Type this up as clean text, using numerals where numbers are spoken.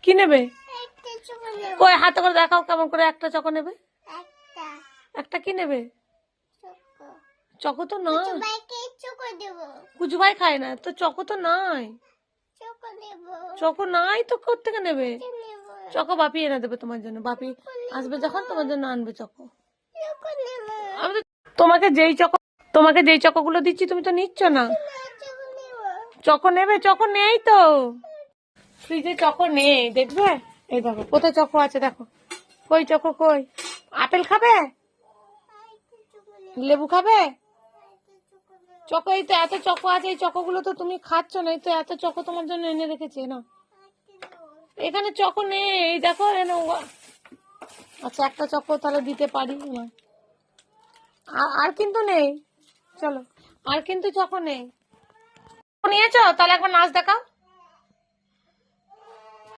কি নেবে? কই হাতে করে দেখাও কেমন করে একটা চকো নেবে। একটা কি নেবে? চকো তো নয়, কুচু ভাই খায় না তো, চকো তো নাই, চকো নাই তো কোত্থেকে নেবে? চকো বাপি এনে দেবে তোমার জন্য, বাপি আসবে যখন তোমার জন্য আনবে চকো। আমি তো তোমাকে যেই চকোগুলো দিচ্ছি তুমি তো নিচ্ছ না। চকো নেবে? চকো নেই তো ফ্রিজে, চকো নেই, দেখবে। এই দেখো কোথায় চকো আছে, দেখো। কই চকো কই? আপেল খাবে? লেবু খাবে? চকো এই তো এত চকো আছে, এই চকোগুলো তো তুমি খাচ্ছ না, এই তো এত চকো তোমার জন্য এনে রেখেছি না। এখানে চকো নেই, এই দেখো এনে। আচ্ছা একটা চকো তাহলে দিতে পারি না, আর কিন্তু নেই। চলো, আর কিন্তু চকো নেই। নিয়েছো তাহলে একবার নাচ দেখাও।